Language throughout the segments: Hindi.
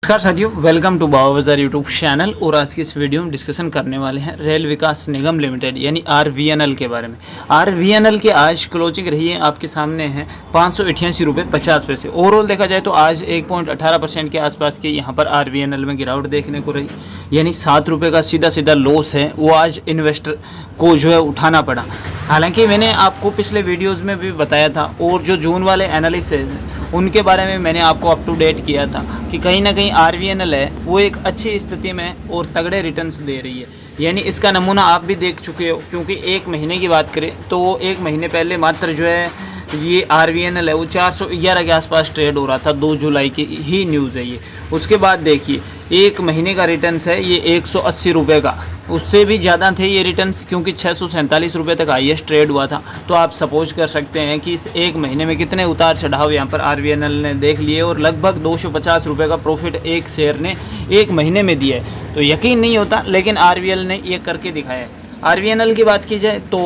नमस्कार साथियों, वेलकम टू बाबा बाजार यूट्यूब चैनल। और आज की इस वीडियो में डिस्कशन करने वाले हैं रेल विकास निगम लिमिटेड यानी RVNL के बारे में। RVNL की आज क्लोजिंग रही है, आपके सामने है 588 रुपये 50 पैसे। ओवरऑल देखा जाए तो आज 1.18% के आसपास की यहाँ पर RVNL में गिरावट देखने को रही, यानी 7 रुपये का सीधा सीधा लॉस है वो आज इन्वेस्टर को जो है उठाना पड़ा। हालांकि मैंने आपको पिछले वीडियोज़ में भी बताया था और जो जून वाले एनालिस्ट हैं उनके बारे में मैंने आपको अप टू डेट किया था कि कहीं ना कहीं RVNL है वो एक अच्छी स्थिति में और तगड़े रिटर्न्स दे रही है। यानी इसका नमूना आप भी देख चुके हो, क्योंकि एक महीने की बात करें तो एक महीने पहले मात्र जो है ये RVNL है वो 411 के आसपास ट्रेड हो रहा था। 2 जुलाई की ही न्यूज़ है ये। उसके बाद देखिए एक महीने का रिटर्न्स है ये 180 रुपये का, उससे भी ज़्यादा थे ये रिटर्न्स, क्योंकि 647 रुपये तक हाईएस्ट ट्रेड हुआ था। तो आप सपोज कर सकते हैं कि इस एक महीने में कितने उतार चढ़ाव यहाँ पर RVNL ने देख लिए और लगभग 250 रुपये का प्रॉफिट एक शेयर ने एक महीने में दिया है। तो यकीन नहीं होता, लेकिन RVNL ने ये करके दिखाया है। RVNL की बात की जाए तो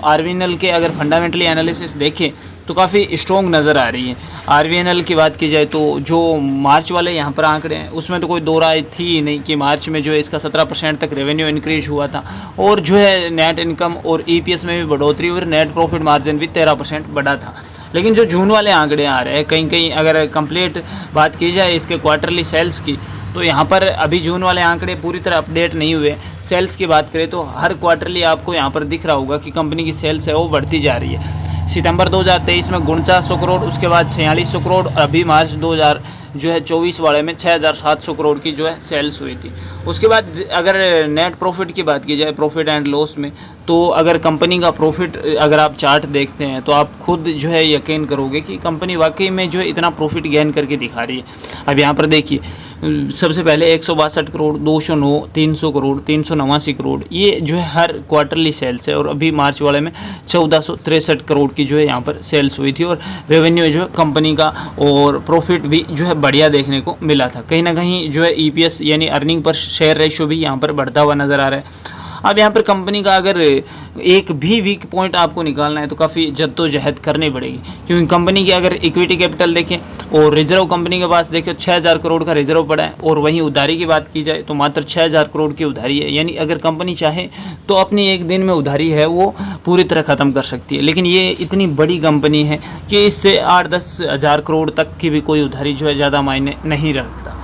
RVNL के अगर फंडामेंटली एनालिसिस देखें तो काफ़ी स्ट्रॉन्ग नज़र आ रही है। RVNL की बात की जाए तो जो मार्च वाले यहाँ पर आंकड़े हैं उसमें तो कोई दो राय थी ही नहीं कि मार्च में जो है इसका 17% तक रेवेन्यू इंक्रीज हुआ था और जो है नेट इनकम और EPS में भी बढ़ोतरी और नेट प्रॉफिट मार्जिन भी 13% बढ़ा था। लेकिन जो जून वाले आंकड़े आ रहे हैं, कहीं कहीं अगर कंप्लीट बात की जाए इसके क्वार्टरली सेल्स की, तो यहाँ पर अभी जून वाले आंकड़े पूरी तरह अपडेट नहीं हुए। सेल्स की बात करें तो हर क्वार्टरली आपको यहाँ पर दिख रहा होगा कि कंपनी की सेल्स है वो बढ़ती जा रही है। सितंबर 2023 में 4900 करोड़, उसके बाद 4600 करोड़, अभी मार्च 2024 वाले में 6700 करोड़ की जो है सेल्स हुई थी। उसके बाद अगर नेट प्रॉफिट की बात की जाए, प्रॉफिट एंड लॉस में, तो अगर कंपनी का प्रॉफिट अगर आप चार्ट देखते हैं तो आप खुद जो है यकीन करोगे कि कंपनी वाकई में जो है इतना प्रॉफिट गेन करके दिखा रही है। अब यहाँ पर देखिए सबसे पहले 162 करोड़, 209, 300 करोड़, 389 करोड़, ये जो है हर क्वार्टरली सेल्स है। और अभी मार्च वाले में 1463 करोड़ की जो है यहाँ पर सेल्स हुई थी और रेवेन्यू जो है कंपनी का और प्रॉफिट भी जो है बढ़िया देखने को मिला था। कहीं ना कहीं जो है EPS यानी अर्निंग पर शेयर रेशियो भी यहाँ पर बढ़ता हुआ नज़र आ रहा है। अब यहाँ पर कंपनी का अगर एक भी वीक पॉइंट आपको निकालना है तो काफ़ी जद्दोजहद करनी पड़ेगी, क्योंकि कंपनी की अगर इक्विटी कैपिटल देखें और रिजर्व कंपनी के पास देखें 6000 करोड़ का रिजर्व पड़ा है और वहीं उधारी की बात की जाए तो मात्र 6000 करोड़ की उधारी है। यानी अगर कंपनी चाहे तो अपनी एक दिन में उधारी है वो पूरी तरह ख़त्म कर सकती है। लेकिन ये इतनी बड़ी कंपनी है कि इससे 8-10 हज़ार करोड़ तक की भी कोई उधारी जो है ज़्यादा मायने नहीं रखता।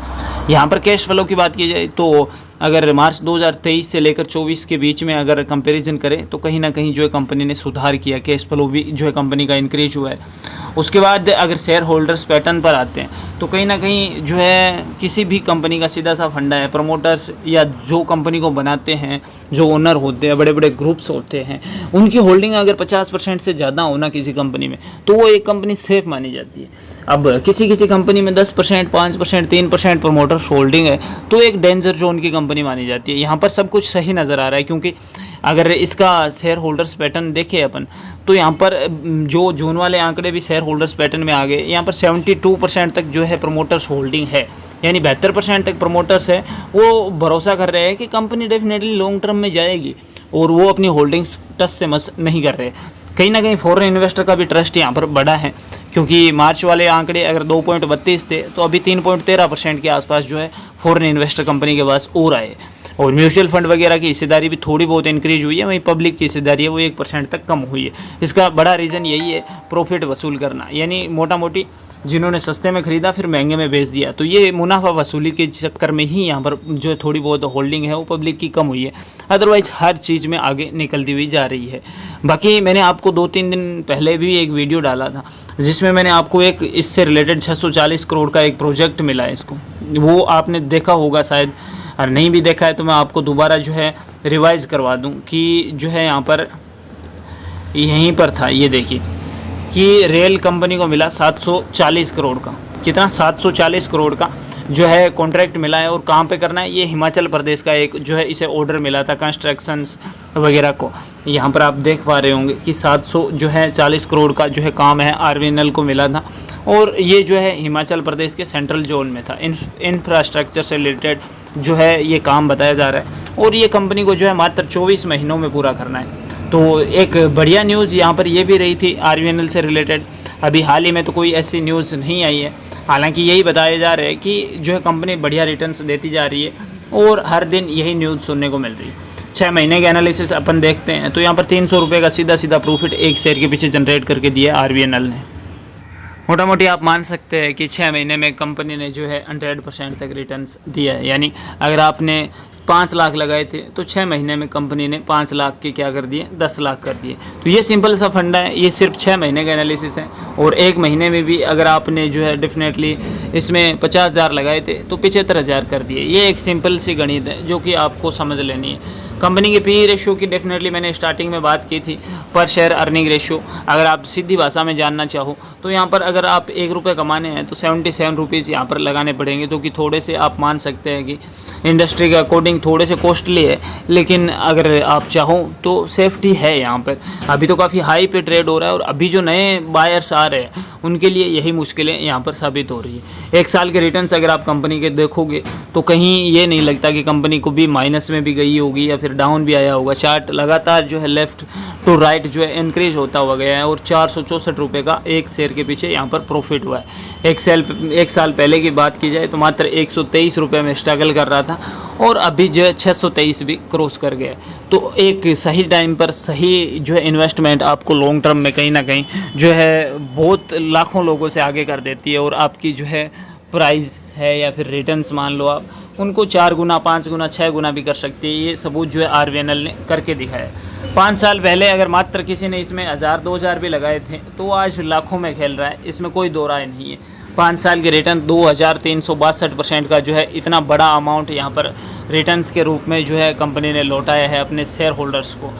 यहाँ पर कैश फ्लो की बात की जाए तो अगर मार्च 2023 से लेकर 24 के बीच में अगर कंपैरिजन करें तो कहीं ना कहीं जो है कंपनी ने सुधार किया, कैश फ्लो भी जो है कंपनी का इंक्रीज हुआ है। उसके बाद अगर शेयर होल्डर्स पैटर्न पर आते हैं तो कहीं ना कहीं जो है किसी भी कंपनी का सीधा सा फंडा है, प्रमोटर्स या जो कंपनी को बनाते हैं, जो ओनर होते हैं, बड़े बड़े ग्रुप्स होते हैं, उनकी होल्डिंग अगर 50% से ज़्यादा होना किसी कंपनी में तो वो एक कंपनी सेफ मानी जाती है। अब किसी किसी कंपनी में 10%, 5%, 3% प्रमोटर्स होल्डिंग है तो एक डेंजर जोन की कंपनी मानी जाती है। यहाँ पर सब कुछ सही नज़र आ रहा है, क्योंकि अगर इसका शेयर होल्डर्स पैटर्न देखें अपन तो यहाँ पर जो जून वाले आंकड़े भी शेयर होल्डर्स पैटर्न में आ गए। यहाँ पर 72% तक जो है प्रमोटर्स होल्डिंग है, यानी 72% तक प्रमोटर्स है वो भरोसा कर रहे हैं कि कंपनी डेफिनेटली लॉन्ग टर्म में जाएगी और वो अपनी होल्डिंग्स टच से मस नहीं कर रहे। कहीं ना कहीं फॉरेन इन्वेस्टर का भी ट्रस्ट यहाँ पर बड़ा है, क्योंकि मार्च वाले आंकड़े अगर 2.32 थे तो अभी 3.13% के आसपास जो है फॉरेन इन्वेस्टर कंपनी के पास और आए। और म्यूचुअल फंड वगैरह की हिस्सेदारी भी थोड़ी बहुत इंक्रीज हुई है, वहीं पब्लिक की हिस्सेदारी है वो 1% तक कम हुई है। इसका बड़ा रीज़न यही है प्रॉफिट वसूल करना, यानी मोटा मोटी जिन्होंने सस्ते में ख़रीदा फिर महंगे में बेच दिया, तो ये मुनाफा वसूली के चक्कर में ही यहाँ पर जो थोड़ी बहुत होल्डिंग है वो पब्लिक की कम हुई है। अदरवाइज हर चीज़ में आगे निकलती हुई जा रही है। बाकी मैंने आपको 2-3 दिन पहले भी एक वीडियो डाला था जिसमें मैंने आपको एक इससे रिलेटेड 640 करोड़ का एक प्रोजेक्ट मिला है, इसको वो आपने देखा होगा शायद, और नहीं भी देखा है तो मैं आपको दोबारा जो है रिवाइज करवा दूं कि जो है यहाँ पर यहीं पर था। ये देखिए कि रेल कंपनी को मिला 740 करोड़ का, कितना 740 करोड़ का जो है कॉन्ट्रैक्ट मिला है। और कहाँ पे करना है, ये हिमाचल प्रदेश का एक जो है इसे ऑर्डर मिला था कंस्ट्रक्शंस वगैरह को। यहाँ पर आप देख पा रहे होंगे कि 740 करोड़ का जो है काम है RVNL को मिला था और ये जो है हिमाचल प्रदेश के सेंट्रल जोन में था। इंफ्रास्ट्रक्चर से रिलेटेड जो है ये काम बताया जा रहा है और ये कंपनी को जो है मात्र 24 महीनों में पूरा करना है। तो एक बढ़िया न्यूज़ यहाँ पर ये भी रही थी RVNL से रिलेटेड। अभी हाल ही में तो कोई ऐसी न्यूज़ नहीं आई है, हालांकि यही बताया जा रहा है कि जो है कंपनी बढ़िया रिटर्न्स देती जा रही है और हर दिन यही न्यूज़ सुनने को मिल रही है। 6 महीने के एनालिसिस अपन देखते हैं तो यहाँ पर 300 रुपये का सीधा सीधा प्रॉफिट एक शेयर के पीछे जनरेट करके दिया RVNL ने। मोटा मोटी आप मान सकते हैं कि 6 महीने में कंपनी ने जो है 100% तक रिटर्न्स दिया है। यानी अगर आपने 5 लाख लगाए थे तो 6 महीने में कंपनी ने 5 लाख के क्या कर दिए, 10 लाख कर दिए। तो ये सिंपल सा फंडा है, ये सिर्फ 6 महीने का एनालिसिस है। और एक महीने में भी अगर आपने जो है डेफिनेटली इसमें 50,000 लगाए थे तो 75,000 कर दिए। ये एक सिंपल सी गणित है जो कि आपको समझ लेनी है। कंपनी के PE रेशियो की डेफिनेटली मैंने स्टार्टिंग में बात की थी, पर शेयर अर्निंग रेशियो। अगर आप सीधी भाषा में जानना चाहो तो यहाँ पर अगर आप 1 रुपये कमाने हैं तो 77 रुपीज़ यहाँ पर लगाने पड़ेंगे, जो कि थोड़े से आप मान सकते हैं कि इंडस्ट्री के अकॉर्डिंग थोड़े से कॉस्टली है, लेकिन अगर आप चाहो तो सेफ्टी है यहाँ पर। अभी तो काफ़ी हाई पे ट्रेड हो रहा है और अभी जो नए बायर्स आ रहे हैं उनके लिए यही मुश्किलें यहाँ पर साबित हो रही है। 1 साल के रिटर्न्स अगर आप कंपनी के देखोगे तो कहीं ये नहीं लगता कि कंपनी को भी माइनस में भी गई होगी या फिर डाउन भी आया होगा। चार्ट लगातार जो है लेफ्ट टू राइट जो है इंक्रीज होता हुआ गया है और 464 रुपये का एक शेयर के पीछे यहाँ पर प्रॉफिट हुआ है। 1 साल पहले की बात की जाए तो मात्र 123 रुपये में स्ट्रगल कर रहा था और अभी जो है 623 भी क्रॉस कर गया। तो एक सही टाइम पर सही जो है इन्वेस्टमेंट आपको लॉन्ग टर्म में कहीं ना कहीं जो है बहुत लाखों लोगों से आगे कर देती है और आपकी जो है प्राइस है या फिर रिटर्न्स मान लो आप उनको 4 गुना, 5 गुना, 6 गुना भी कर सकती है। ये सबूत जो है RVNL ने करके दिखाया। 5 साल पहले अगर मात्र किसी ने इसमें 1000-2000 भी लगाए थे तो आज लाखों में खेल रहा है, इसमें कोई दो राय नहीं है। 5 साल के रिटर्न 2362% का जो है इतना बड़ा अमाउंट यहाँ पर रिटर्न्स के रूप में जो है कंपनी ने लौटाया है अपने शेयर होल्डर्स को।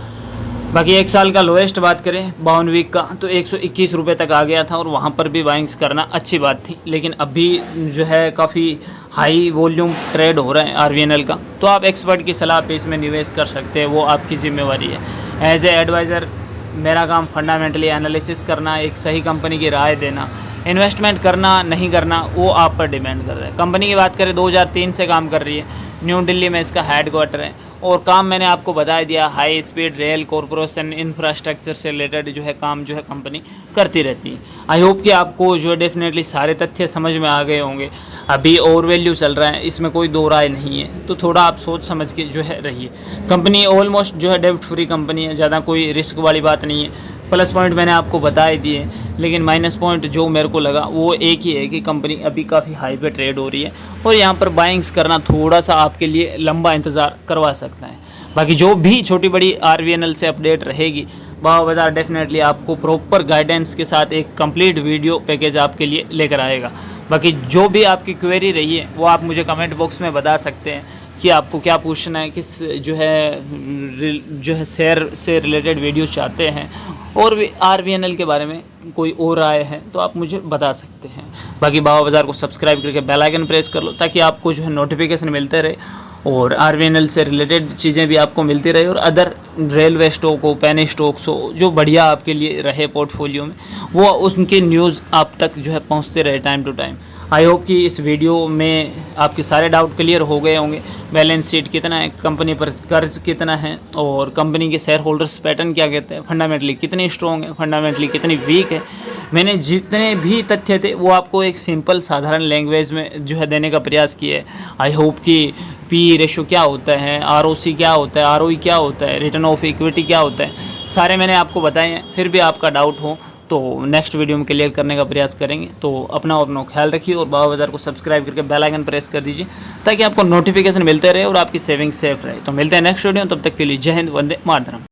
बाकी 1 साल का लोएस्ट बात करें 52 वीक का तो 121 रुपये तक आ गया था और वहाँ पर भी बाइंग्स करना अच्छी बात थी, लेकिन अभी जो है काफ़ी हाई वॉल्यूम ट्रेड हो रहा है RVNL का। तो आप एक्सपर्ट की सलाह पे इसमें निवेश कर सकते हैं, वो आपकी जिम्मेवारी है। एज ए एडवाइज़र मेरा काम फंडामेंटली एनालिसिस करना, एक सही कंपनी की राय देना, इन्वेस्टमेंट करना नहीं करना वो आप पर डिपेंड कर रहा है। कंपनी की बात करें 2003 से काम कर रही है, न्यू दिल्ली में इसका हेडक्वार्टर है और काम मैंने आपको बता दिया, high speed rail corporation infrastructure से रिलेटेड जो है काम जो है कंपनी करती रहती है। आई होप कि आपको जो है डेफिनेटली सारे तथ्य समझ में आ गए होंगे। अभी ओवर वैल्यू चल रहा है, इसमें कोई दो राय नहीं है, तो थोड़ा आप सोच समझ के जो है रहिए। कंपनी ऑलमोस्ट जो है डेब्ट फ्री कंपनी है, ज़्यादा कोई रिस्क वाली बात नहीं है। प्लस पॉइंट मैंने आपको बता ही दिए, लेकिन माइनस पॉइंट जो मेरे को लगा वो एक ही है कि कंपनी अभी काफ़ी हाई पे ट्रेड हो रही है और यहाँ पर बाइंग्स करना थोड़ा सा आपके लिए लंबा इंतज़ार करवा सकता है। बाकी जो भी छोटी बड़ी RVNL से अपडेट रहेगी, भाव बाजार डेफिनेटली आपको प्रॉपर गाइडेंस के साथ एक कंप्लीट वीडियो पैकेज आपके लिए लेकर आएगा। बाकी जो भी आपकी क्वेरी रही है वो आप मुझे कमेंट बॉक्स में बता सकते हैं कि आपको क्या पूछना है, किस जो है शेयर से रिलेटेड वीडियो चाहते हैं और भी RVNL के बारे में कोई और राय है तो आप मुझे बता सकते हैं। बाकी भाव बाजार को सब्सक्राइब करके बेल आइकन प्रेस कर लो ताकि आपको जो है नोटिफिकेशन मिलते रहे और RVNL से रिलेटेड चीज़ें भी आपको मिलती रहे और अदर रेलवे स्टॉक हो, पेनी स्टॉक्स हो, जो बढ़िया आपके लिए रहे पोर्टफोलियो में, वो उनकी न्यूज़ आप तक जो है पहुंचते रहे time to time. I hope कि इस वीडियो में आपके सारे डाउट क्लियर हो गए होंगे। बैलेंस शीट कितना है, कंपनी पर कर्ज कितना है और कंपनी के शेयर होल्डर्स पैटर्न क्या कहते हैं, फंडामेंटली कितनी स्ट्रॉन्ग है, फंडामेंटली कितनी वीक है। मैंने जितने भी तथ्य थे वो आपको एक सिंपल साधारण लैंग्वेज में जो है देने का प्रयास किया है। आई होप कि PE रेशो क्या होता है, ROC क्या होता है, ROE क्या होता है, रिटर्न ऑफ इक्विटी क्या होता है, सारे मैंने आपको बताए हैं। फिर भी आपका डाउट हो तो नेक्स्ट वीडियो में क्लियर करने का प्रयास करेंगे। तो अपना और अपना ख्याल रखिए और भाव बाजार को सब्सक्राइब करके बेल आइकन प्रेस कर दीजिए ताकि आपको नोटिफिकेशन मिलते रहे और आपकी सेविंग सेफ रहे। तो मिलते हैं नेक्स्ट वीडियो, तब तक के लिए जय हिंद, वंदे मातरम।